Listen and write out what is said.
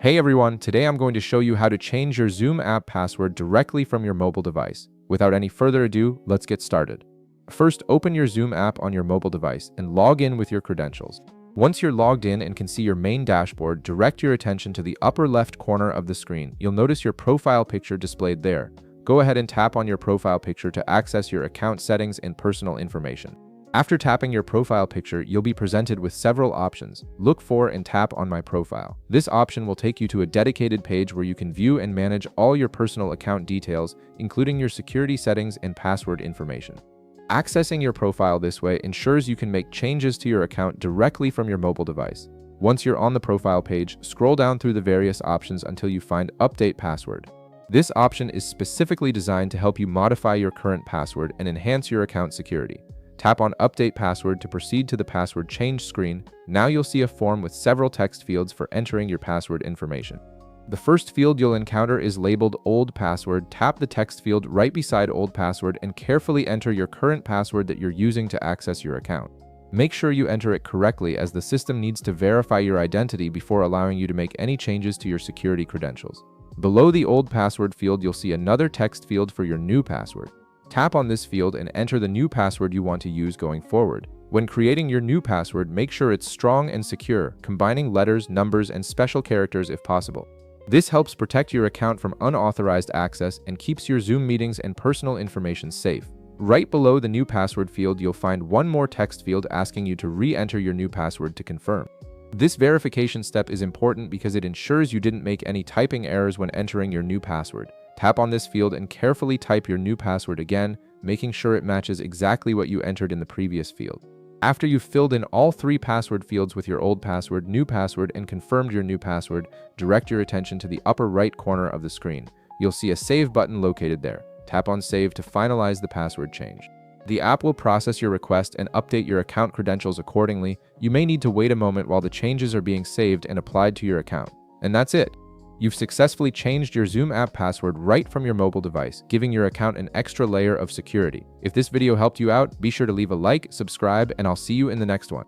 Hey everyone, today I'm going to show you how to change your Zoom app password directly from your mobile device. Without any further ado, let's get started. First, open your Zoom app on your mobile device and log in with your credentials. Once you're logged in and can see your main dashboard, direct your attention to the upper left corner of the screen. You'll notice your profile picture displayed there. Go ahead and tap on your profile picture to access your account settings and personal information. After tapping your profile picture, you'll be presented with several options. Look for and tap on My Profile. This option will take you to a dedicated page where you can view and manage all your personal account details, including your security settings and password information. Accessing your profile this way ensures you can make changes to your account directly from your mobile device. Once you're on the profile page, scroll down through the various options until you find Update Password. This option is specifically designed to help you modify your current password and enhance your account security. Tap on Update Password to proceed to the password change screen. Now you'll see a form with several text fields for entering your password information. The first field you'll encounter is labeled Old Password. Tap the text field right beside Old Password and carefully enter your current password that you're using to access your account. Make sure you enter it correctly, as the system needs to verify your identity before allowing you to make any changes to your security credentials. Below the Old Password field, you'll see another text field for your new password. Tap on this field and enter the new password you want to use going forward. When creating your new password, make sure it's strong and secure, combining letters, numbers, and special characters if possible. This helps protect your account from unauthorized access and keeps your Zoom meetings and personal information safe. Right below the new password field, you'll find one more text field asking you to re-enter your new password to confirm. This verification step is important because it ensures you didn't make any typing errors when entering your new password. Tap on this field and carefully type your new password again, making sure it matches exactly what you entered in the previous field. After you've filled in all three password fields with your old password, new password, and confirmed your new password, direct your attention to the upper right corner of the screen. You'll see a Save button located there. Tap on Save to finalize the password change. The app will process your request and update your account credentials accordingly. You may need to wait a moment while the changes are being saved and applied to your account. And that's it. You've successfully changed your Zoom app password right from your mobile device, giving your account an extra layer of security. If this video helped you out, be sure to leave a like, subscribe, and I'll see you in the next one.